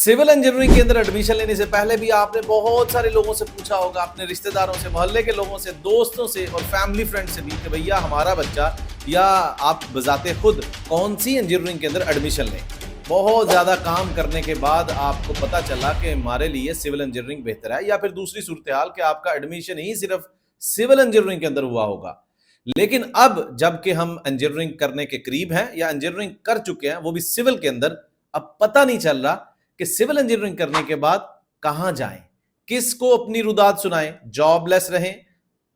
Civil engineering के अंदर admission लेने से पहले भी आपने बहुत सारे लोगों से पूछा होगा, अपने रिश्तेदारों से, मोहल्ले के लोगों से, दोस्तों से और फैमिली फ्रेंड से भी कि भैया हमारा बच्चा या आप बजाते खुद कौन सी इंजीनियरिंग के अंदर एडमिशन लें। बहुत ज़्यादा काम करने के बाद आपको पता चला कि हमारे लिए सिविल इंजीनियरिंग बेहतर है, या फिर दूसरी सूरत हाल कि आपका एडमिशन ही सिर्फ सिविल इंजीनियरिंग के अंदर हुआ होगा। लेकिन अब जबकि हम इंजीनियरिंग करने के करीब हैं या इंजीनियरिंग कर चुके हैं, वो भी सिविल के अंदर, अब पता नहीं चल रहा कि सिविल इंजीनियरिंग करने के बाद कहां जाएं, किसको अपनी रुदात सुनाएं, जॉबलेस रहें,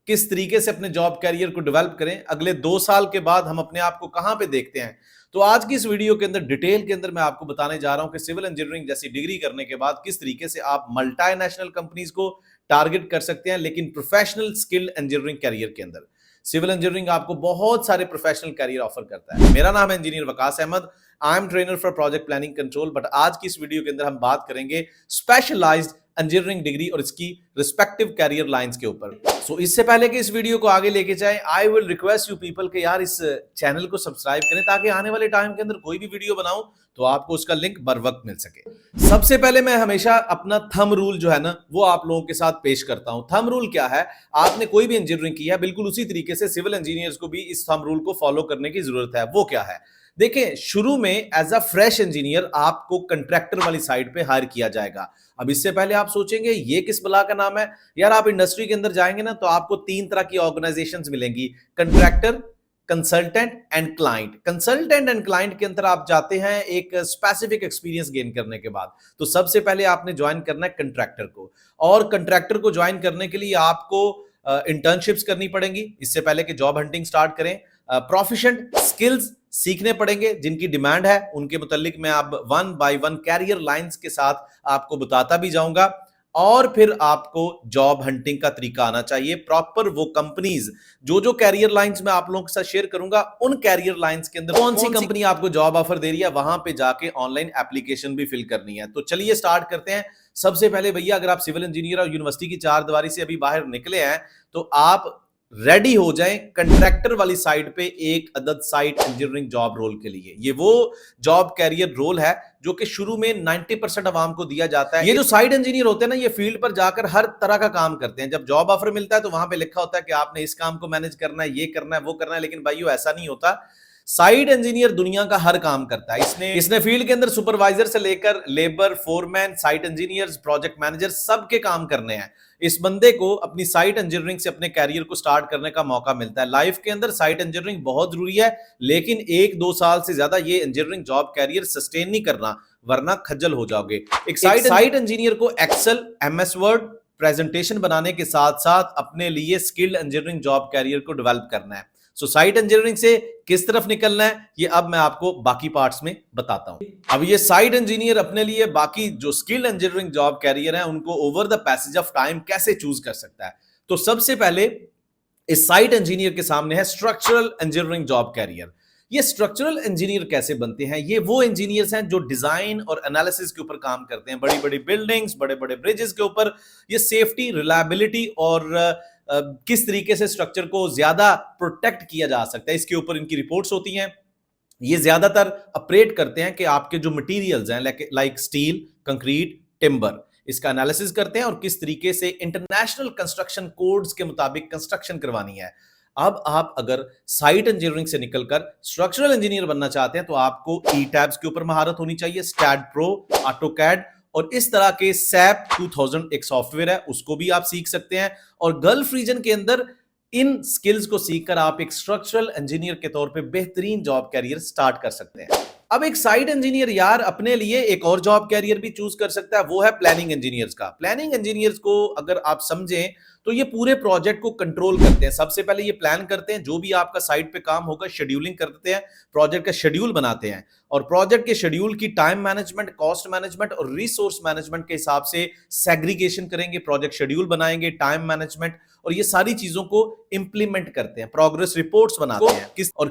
किस तरीके से अपने जॉब कैरियर को डेवलप करें, अगले 2 साल के बाद हम अपने आप को कहां पे देखते हैं। तो आज की इस वीडियो के अंदर डिटेल के अंदर मैं आपको बताने जा रहा हूं कि सिविल इंजीनियरिंग जैसी डिग्री करने के बाद किस तरीके से आप मल्टीनेशनल कंपनीज को टारगेट कर सकते हैं, लेकिन प्रोफेशनल स्किल इंजीनियरिंग कैरियर के अंदर। सिविल इंजीनियरिंग आपको बहुत सारे प्रोफेशनल कैरियर ऑफर करता है। मेरा नाम है engineer Waqas Ahmad, I am trainer for project planning control. But आज की इस वीडियो के अंदर हम बात करेंगे स्पेशलाइज्ड इंजीनियरिंग डिग्री और इसकी रिस्पेक्टिव कैरियर लाइंस के ऊपर। सो इससे पहले कि इस वीडियो को आगे लेके जाएं, I will request you people कि यार इस चैनल को सब्सक्राइब करें ताकि आने वाले टाइम के अंदर कोई भी वीडियो बनाऊं तो आपको उसका लिंक बर वक्त मिल सके। सबसे पहले मैं हमेशा अपना थंब रूल जो है ना वो आप लोगों के साथ पेश करता हूं। थंब रूल क्या है? आपने कोई भी इंजीनियरिंग की है, बिल्कुल उसी तरीके से सिविल इंजीनियर्स को भी इस थंब रूल को फॉलो करने की जरूरत है। वो क्या है? देखिए, शुरू में एज अ फ्रेश इंजीनियर आपको कंट्रैक्टर वाली साइड पे हायर किया जाएगा। अब इससे पहले आप सोचेंगे ये किस बला का नाम है यार। आप इंडस्ट्री के अंदर जाएंगे ना तो आपको 3 तरह की ऑर्गेनाइजेशंस मिलेंगी, contractor, consultant and client. Consultant and client के अंदर आप जाते हैं एक स्पेसिफिक एक्सपीरियंस गेन करने के बाद। तो सबसे पहले आपने ज्वाइन करना है कंट्रैक्टर को, और कंट्रैक्टर को ज्वाइन करने के लिए आपको इंटर्नशिप्स करनी पड़ेंगी इससे पहले कि जॉब हंटिंग स्टार्ट करें। प्रोफिशिएंट स्किल्स सीखने पड़ेंगे जिनकी डिमांड है, उनके मुतालिक मैं अब 1 बाय 1 कैरियर लाइंस के साथ आपको बताता भी जाऊंगा। और फिर आपको जॉब हंटिंग का तरीका आना चाहिए, प्रॉपर वो कंपनीज जो कैरियर लाइंस मैं आप लोगों के साथ शेयर करूंगा, उन कैरियर लाइंस के अंदर कौन सी कंपनी आपको जॉब ऑफर दे रही है, वहां पे जाके ऑनलाइन एप्लीकेशन भी फिल करनी है। तो चलिए स्टार्ट करते हैं। सबसे पहले भैया, अगर आप सिविल इंजीनियर और यूनिवर्सिटी की चार दीवारी से अभी बाहर निकले हैं तो आप रेडी हो जाएं कंट्रैक्टर वाली साइड पे एक अदद साइट इंजीनियरिंग जॉब रोल के लिए। ये वो जॉब कैरियर रोल है जो कि शुरू में 90% अवाम को दिया जाता है। ये जो साइट इंजीनियर होते हैं ना, ये फील्ड पर जाकर हर तरह का काम करते हैं। जब जॉब ऑफर मिलता है तो वहां पे लिखा होता है कि आपने इस काम को मैनेज करना है, ये करना है, वो करना है, लेकिन भाइयों ऐसा नहीं होता। साइट इंजीनियर दुनिया का हर काम करता है। इसने फील्ड के अंदर सुपरवाइजर से लेकर labour, foreman, site engineers, project manager सबके काम करने हैं। इस बंदे को अपनी साइट इंजीनियरिंग से अपने कैरियर को स्टार्ट करने का मौका मिलता है। लाइफ के अंदर साइट इंजीनियरिंग बहुत जरूरी है, लेकिन 1-2 साल से ज्यादा ये इंजीनियरिंग जॉब कैरियर सस्टेन नहीं करना, वरना खज्जल हो जाओगे। एक साइट इंजीनियर को एक्सेल, एमएस वर्ड, प्रेजेंटेशन बनाने के साथ साथ अपने लिए स्किल्ड इंजीनियरिंग जॉब कैरियर को डेवलप करना है। सो साइट इंजीनियरिंग से किस तरफ निकलना है ये अब मैं आपको बाकी पार्ट्स में बताता हूं। अब ये साइट इंजीनियर अपने लिए बाकी जो स्किल्ड इंजीनियरिंग जॉब कैरियर है उनको over the passage of time कैसे चूज कर सकता है। तो सबसे पहले इस साइट इंजीनियर के सामने है स्ट्रक्चरल इंजीनियरिंग जॉब कैरियर। ये स्ट्रक्चरल इंजीनियर कैसे बनते हैं? ये वो इंजीनियर्स हैं जो डिजाइन और एनालिसिस के ऊपर काम करते हैं, बड़ी बड़ी बिल्डिंग्स, बड़े बड़े ब्रिजेस के ऊपर। ये सेफ्टी, रिलायबिलिटी और किस तरीके से स्ट्रक्चर को ज्यादा प्रोटेक्ट किया जा सकता है, इसके ऊपर इनकी रिपोर्ट्स होती हैं। ये ज्यादातर ऑपरेट करते हैं कि आपके जो मटेरियल्स हैं लाइक स्टील, कंक्रीट, टिम्बर, इसका एनालिसिस करते हैं और किस तरीके से इंटरनेशनल कंस्ट्रक्शन कोड्स के मुताबिक कंस्ट्रक्शन करवानी है। अब आप अगर साइट इंजीनियरिंग से निकलकर स्ट्रक्चरल इंजीनियर बनना चाहते हैं तो आपको ई टैब्स के ऊपर महारत होनी चाहिए, स्टैड प्रो, ऑटोकैड और इस तरह के सैप 2000 एक सॉफ्टवेयर है, उसको भी आप सीख सकते हैं। और गल्फ रीजन के अंदर इन स्किल्स को सीखकर आप एक स्ट्रक्चरल इंजीनियर के तौर पे बेहतरीन जॉब कैरियर स्टार्ट कर सकते हैं। अब एक साइट इंजीनियर यार अपने लिए एक और जॉब कैरियर भी चूज कर सकता है, वो है प्लानिंग इंजीनियर्स का। प्लानिंग इंजीनियर्स को अगर आप समझें तो ये पूरे प्रोजेक्ट को कंट्रोल करते हैं। सबसे पहले ये प्लान करते हैं, जो भी आपका साइट पे काम होगा शेड्यूलिंग करते हैं, प्रोजेक्ट का शेड्यूल बनाते हैं और प्रोजेक्ट के शेड्यूल की टाइम मैनेजमेंट, कॉस्ट मैनेजमेंट और रिसोर्स मैनेजमेंट के हिसाब से सेग्रीगेशन करेंगे, प्रोजेक्ट शेड्यूल बनाएंगे, टाइम मैनेजमेंट और ये सारी चीजों को इंप्लीमेंट करते हैं, प्रोग्रेस रिपोर्ट्स बनाते हैं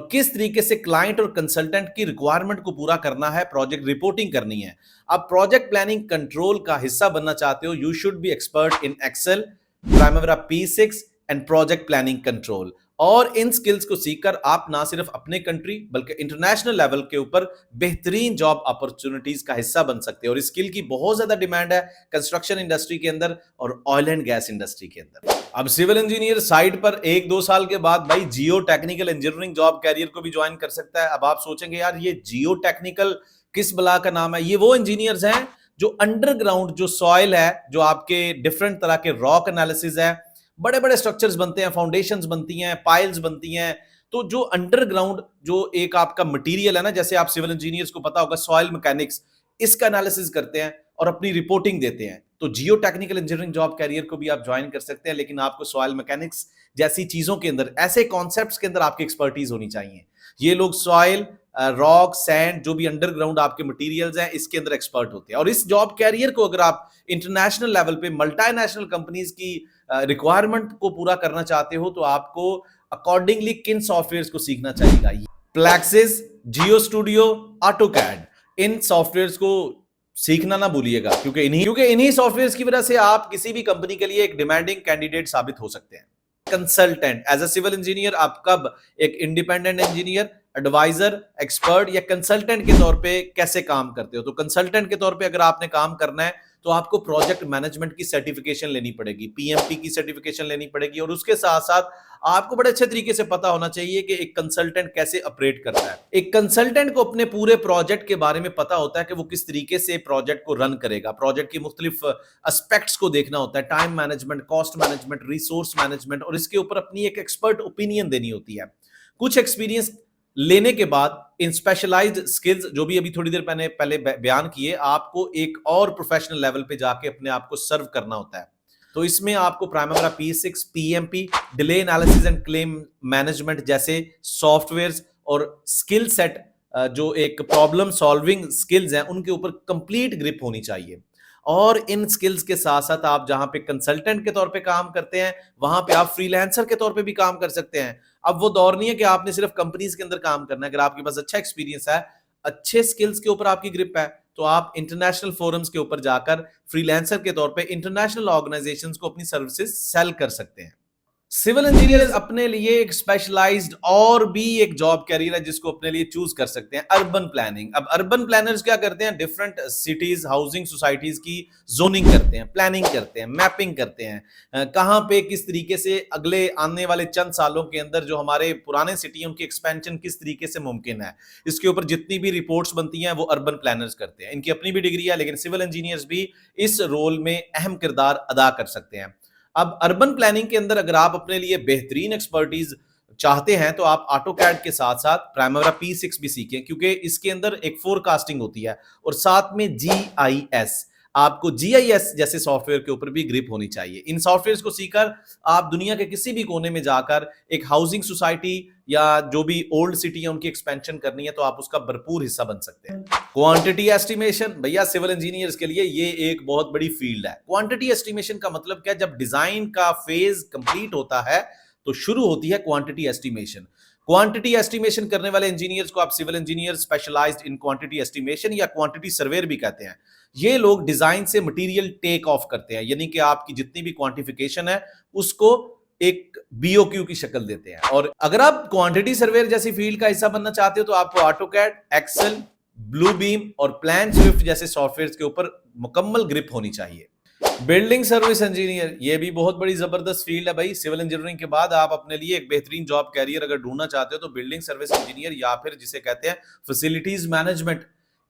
किस तरीके से क्लाइंट और कंसल्टेंट की रिक्वायरमेंट को पूरा करना है, प्रोजेक्ट रिपोर्टिंग करनी है। अब प्रोजेक्ट प्लानिंग कंट्रोल का हिस्सा बनना चाहते हो, you should be expert in Excel, Primavera P6 and project planning control. और इन स्किल्स को सीखकर आप ना सिर्फ अपने कंट्री बल्कि इंटरनेशनल लेवल के ऊपर बेहतरीन जॉब अपॉर्चुनिटीज का हिस्सा बन सकते हैं। और इस स्किल की बहुत ज्यादा डिमांड है कंस्ट्रक्शन इंडस्ट्री के अंदर और ऑयल एंड गैस इंडस्ट्री के अंदर। अब सिविल इंजीनियर साइड पर 1-2 साल के बाद भाई geotechnical engineering job career को भी ज्वाइन कर सकता है। अब आप सोचेंगे यार ये जियो टेक्निकल किस बला का नाम है? ये वो इंजीनियर्स हैं जो अंडरग्राउंड जो सॉइल है, जो आपके डिफरेंट तरह के रॉक एनालिसिस है, बड़े बड़े स्ट्रक्चर्स बनते हैं, फाउंडेशंस बनती हैं, पाइल्स बनती हैं। तो जो अंडरग्राउंड जो एक आपका मटेरियल है ना, जैसे आप सिविल इंजीनियर्स को पता होगा सॉइल मैकेनिक्स, इसका एनालिसिस करते हैं और अपनी रिपोर्टिंग देते हैं। तो geotechnical engineering job career को भी आप ज्वाइन कर सकते हैं, लेकिन आपको सॉइल मैकेनिक्स जैसी चीजों के अंदर, ऐसे कॉन्सेप्ट्स के अंदर आपकी एक्सपर्टीज होनी चाहिए। ये लोग सॉइल, रॉक, सैंड, जो भी अंडरग्राउंड आपके मटेरियल्स हैं, इसके अंदर एक्सपर्ट होते हैं। और इस जॉब कैरियर को अगर आप इंटरनेशनल लेवल पे मल्टीनेशनल कंपनीज की रिक्वायरमेंट को पूरा करना चाहते हो तो आपको अकॉर्डिंगली किन सॉफ्टवेयर्स को सीखना चाहिए? प्लैक्सिस, जियो स्टूडियो, ऑटोकैड, इन सॉफ्टवेयर्स को सीखना ना भूलिएगा, क्योंकि इन्हीं सॉफ्टवेयर्स की वजह से आप किसी भी कंपनी के लिए एक डिमांडिंग कैंडिडेट साबित हो सकते हैं। Consultant, as a civil engineer आप कब एक इंडिपेंडेंट इंजीनियर, एडवाइजर, एक्सपर्ट या कंसल्टेंट के तौर पे कैसे काम करते हो? तो कंसल्टेंट के तौर पे अगर आपने काम करना है तो आपको प्रोजेक्ट मैनेजमेंट की सर्टिफिकेशन लेनी पड़ेगी, पीएमपी की सर्टिफिकेशन लेनी पड़ेगी, और उसके साथ साथ आपको बड़े अच्छे तरीके से पता होना चाहिए कि एक कंसल्टेंट कैसे ऑपरेट करता है। एक कंसल्टेंट को अपने पूरे प्रोजेक्ट के बारे में पता होता है कि वो किस तरीके से प्रोजेक्ट को रन करेगा, प्रोजेक्ट की मुख्तलिफ एस्पेक्ट्स को देखना होता है, time management, cost management, resource management, और इसके ऊपर अपनी एक एक्सपर्ट ओपिनियन देनी होती है। कुछ एक्सपीरियंस लेने के बाद इन स्पेशलाइज्ड स्किल्स जो भी अभी थोड़ी देर पहले बयान किए, आपको एक और प्रोफेशनल लेवल पे जाके अपने आप को सर्व करना होता है। तो इसमें आपको primary P6, PMP, delay analysis and claim management जैसे सॉफ्टवेयर्स और स्किल सेट, जो एक प्रॉब्लम सॉल्विंग स्किल्स हैं, उनके ऊपर कंप्लीट ग्रिप होनी चाहिए। और इन स्किल्स के साथ साथ आप जहां पे कंसल्टेंट के तौर पे काम करते हैं, वहां पे आप फ्रीलांसर के तौर पे भी काम कर सकते हैं। अब वो दौर नहीं है कि आपने सिर्फ कंपनीज के अंदर काम करना है। अगर आपके पास अच्छा एक्सपीरियंस है, अच्छे स्किल्स के ऊपर आपकी ग्रिप है, तो आप इंटरनेशनल फोरम्स के ऊपर जाकर फ्रीलांसर के तौर पे इंटरनेशनल ऑर्गेनाइजेशंस को अपनी सर्विसेज सेल कर सकते हैं। सिविल इंजीनियर्स अपने लिए एक स्पेशलाइज्ड और भी एक जॉब कैरियर है जिसको अपने लिए चूज कर सकते हैं, अर्बन प्लानिंग। अब अर्बन प्लानर्स क्या करते हैं? डिफरेंट सिटीज, हाउसिंग सोसाइटीज की जोनिंग करते हैं, प्लानिंग करते हैं, मैपिंग करते हैं, कहां पे किस तरीके से अगले आने वाले चंद सालों के अंदर जो हमारे पुराने सिटी है उनकी एक्सपेंशन किस तरीके से मुमकिन है। इसके ऊपर जितनी भी रिपोर्ट्स बनती हैं वो अर्बन प्लानर्स करते हैं। इनकी अपनी भी डिग्री है, लेकिन सिविल इंजीनियर्स भी इस रोल में अहम किरदार अदा कर सकते हैं। अब अर्बन प्लानिंग के अंदर अगर आप अपने लिए बेहतरीन एक्सपर्टीज चाहते हैं तो आप ऑटोकैड के साथ साथ प्राइमरी P6 भी सीखें, क्योंकि इसके अंदर एक फोरकास्टिंग होती है, और साथ में GIS, आपको GIS जैसे सॉफ्टवेयर के ऊपर भी ग्रिप होनी चाहिए। इन सॉफ्टवेयर को सीखकर आप दुनिया के किसी भी कोने में जाकर एक हाउसिंग सोसाइटी या जो भी ओल्ड सिटी है उनकी एक्सपेंशन करनी है तो आप उसका भरपूर हिस्सा बन सकते हैं। क्वांटिटी एस्टिमेशन, भैया सिविल इंजीनियर्स के लिए ये एक बहुत बड़ी फील्ड है। क्वांटिटी एस्टिमेशन का मतलब क्या? जब डिजाइन का फेज कंप्लीट होता है तो शुरू होती है क्वांटिटी एस्टिमेशन। क्वांटिटी एस्टिमेशन करने वाले इंजीनियर्स को आप civil engineer specialised in quantity estimation या क्वांटिटी सर्वेयर भी कहते हैं। ये लोग डिजाइन से मटेरियल टेक ऑफ करते हैं, यानी कि आपकी जितनी भी क्वांटिफिकेशन है उसको एक BOQ की शक्ल देते हैं। और अगर आप क्वांटिटी सर्वेयर जैसी फील्ड का हिस्सा बनना चाहते हो तो आपको ऑटोकैड, एक्सेल, ब्लूबीम और प्लान स्विफ्ट जैसे सॉफ्टवेयर के ऊपर मुकम्मल ग्रिप होनी चाहिए। बिल्डिंग सर्विस इंजीनियर, ये भी बहुत बड़ी जबरदस्त फील्ड है भाई। सिविल इंजीनियरिंग के बाद आप अपने लिए एक बेहतरीन जॉब कैरियर अगर ढूंढना चाहते हो तो बिल्डिंग सर्विस इंजीनियर या फिर जिसे कहते हैं फैसिलिटीज मैनेजमेंट,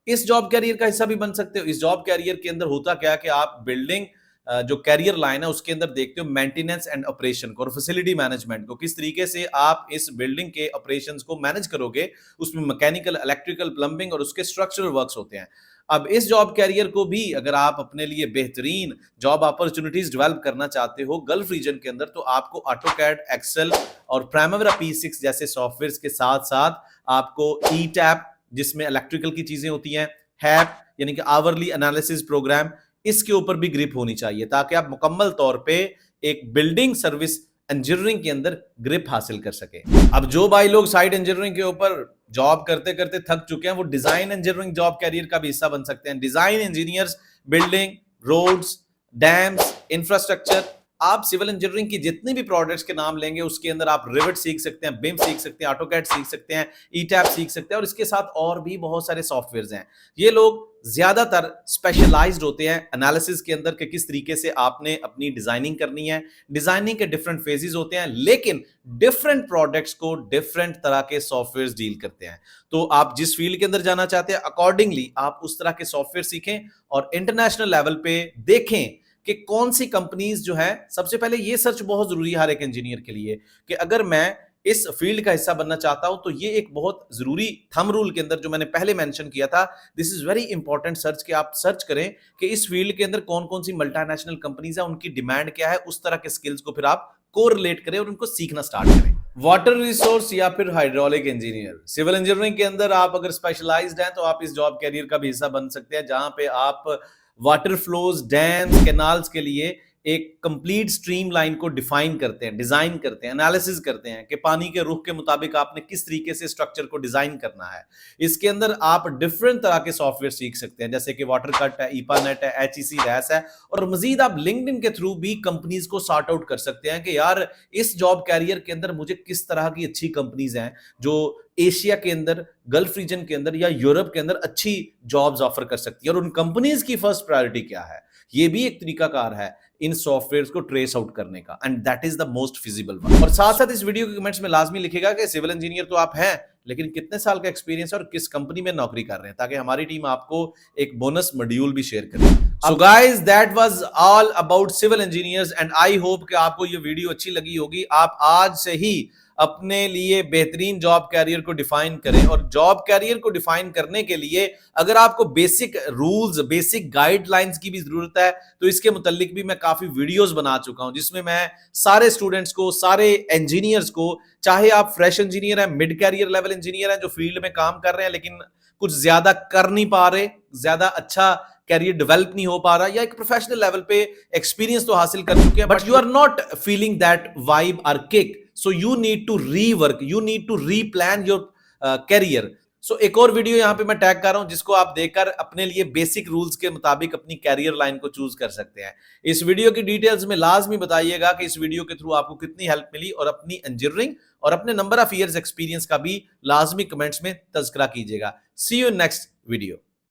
इस जॉब कैरियर का हिस्सा भी बन सकते हो। इस जॉब कैरियर के अंदर होता क्या है कि आप बिल्डिंग जो कैरियर लाइन है उसके अंदर देखते हो मेंटेनेंस एंड ऑपरेशन को और फैसिलिटी मैनेजमेंट को, किस तरीके से आप इस बिल्डिंग के ऑपरेशंस को मैनेज करोगे। उसमें मैकेनिकल, इलेक्ट्रिकल, प्लम्बिंग और उसके स्ट्रक्चरल वर्क्स होते हैं। अब इस जॉब कैरियर को भी अगर आप अपने लिए बेहतरीन जॉब अपॉर्चुनिटीज डेवलप करना चाहते हो गल्फ रीजन के अंदर, तो आपको ऑटोकैड, एक्सेल और प्राइमरी P6 जैसे सॉफ्टवेयर के साथ साथ आपको ETAP जिसमें इलेक्ट्रिकल की चीजें होती हैं, HAP यानी कि आवरली एनालिसिस प्रोग्राम, इसके ऊपर भी ग्रिप होनी चाहिए ताकि आप मुकम्मल तौर पे एक बिल्डिंग सर्विस इंजीनियरिंग के अंदर ग्रिप हासिल कर सके। अब जो भाई लोग साइट इंजीनियरिंग के ऊपर जॉब करते करते थक चुके हैं वो डिजाइन इंजीनियरिंग जॉब कैरियर का भी हिस्सा बन सकते हैं। Design engineers building, roads, dams, infrastructure आप सिविल इंजीनियरिंग की जितनी भी प्रोडक्ट्स के नाम लेंगे उसके अंदर आप रिविट सीख सकते हैं, बिम सीख सकते हैं, ऑटोकैड सीख सकते हैं, ईटैप सीख सकते हैं और इसके साथ और भी बहुत सारे सॉफ्टवेयर्स हैं। ये लोग ज्यादातर स्पेशलाइज्ड होते हैं एनालिसिस के अंदर कि किस तरीके से आपने अपनी डिजाइनिंग करनी है। डिजाइनिंग के डिफरेंट फेजेस होते हैं, लेकिन डिफरेंट प्रोडक्ट्स को डिफरेंट तरह के सॉफ्टवेयर डील करते हैं। तो आप जिस फील्ड के अंदर जाना चाहते हैं अकॉर्डिंगली आप उस तरह के सॉफ्टवेयर सीखें और इंटरनेशनल लेवल पे देखें कि कौन सी कंपनीज जो है। सबसे पहले ये सर्च बहुत जरूरी है हर एक इंजीनियर के लिए कि अगर मैं इस फील्ड का हिस्सा बनना चाहता हूं तो ये एक बहुत जरूरी थंब रूल के अंदर जो मैंने पहले मेंशन किया था, this is very important search कि आप सर्च करें कि इस फील्ड के अंदर कौन कौन सी मल्टीनेशनल कंपनीज है, उनकी डिमांड क्या है, उस तरह के स्किल्स को फिर आप कोरिलेट करें और उनको सीखना स्टार्ट करें। वाटर रिसोर्स या फिर हाइड्रोलिक इंजीनियर, सिविल इंजीनियरिंग के अंदर आप अगर स्पेशलाइज्ड हैं तो आप इस जॉब कैरियर का भी हिस्सा बन सकते हैं, जहां पे आप वाटर फ्लोज, डैम्स, कैनाल्स के लिए एक कंप्लीट स्ट्रीम लाइन को डिफाइन करते हैं, डिजाइन करते हैं, एनालिसिस करते हैं कि पानी के रुख के मुताबिक आपने किस तरीके से स्ट्रक्चर को डिजाइन करना है। इसके अंदर आप डिफरेंट तरह के सॉफ्टवेयर सीख सकते हैं, जैसे कि वाटर कट है, ईपानेट है, एचईसी रैस है, और मजीद आप लिंक्डइन के थ्रू भी कंपनीज को सॉर्ट आउट कर सकते हैं कि यार इस जॉब कैरियर के अंदर मुझे किस तरह की अच्छी कंपनीज हैं जो एशिया के अंदर, गल्फ रीजन के अंदर या यूरोप के अंदर अच्छी जॉब्स ऑफर कर सकती है, और उन कंपनीज की फर्स्ट प्रायोरिटी क्या है। ये भी एक तरीकाकार है इन सॉफ्टवेयर्स को ट्रेस आउट करने का, and that is the most feasible one. और साथ साथ इस वीडियो के कमेंट्स में लाजमी लिखेगा कि सिविल इंजीनियर तो आप हैं, लेकिन कितने साल का एक्सपीरियंस है और किस कंपनी में नौकरी कर रहे हैं, ताकि हमारी टीम आपको एक बोनस मॉड्यूल भी शेयर करे। So guys, that was all about civil engineers and I hope कि आपको ये वीडियो अच्छी लगी होगी। आप आज से ही अपने लिए बेहतरीन जॉब कैरियर को डिफाइन करें, और जॉब कैरियर को डिफाइन करने के लिए अगर आपको बेसिक रूल्स, बेसिक गाइडलाइंस की भी जरूरत है तो इसके मुतालिक भी मैं काफी वीडियोस बना चुका हूं, जिसमें मैं सारे स्टूडेंट्स को, सारे इंजीनियर्स को, चाहे आप फ्रेश इंजीनियर हैं, मिड कैरियर लेवल इंजीनियर हैं जो फील्ड में काम कर रहे हैं लेकिन कुछ ज्यादा कर नहीं पा रहे, ज्यादा अच्छा कैरियर डेवलप नहीं हो पा रहा, या एक प्रोफेशनल लेवल पे एक्सपीरियंस तो हासिल कर चुके हैं but you are not feeling that vibe और kick, so you need to rework, you need to replan your career. So एक और वीडियो यहां पे मैं टैग कर रहा हूं जिसको आप देखकर अपने लिए बेसिक रूल्स के मुताबिक अपनी कैरियर लाइन को चूज कर सकते हैं। इस वीडियो की डिटेल्स में लाजमी बताइएगा कि इस वीडियो के थ्रू आपको कितनी हेल्प मिली, और अपनी इंजीनियरिंग और अपने नंबर ऑफ ईयर्स एक्सपीरियंस का भी लाजमी कमेंट्स में तज़किरा कीजिएगा। सी यू नेक्स्ट वीडियो।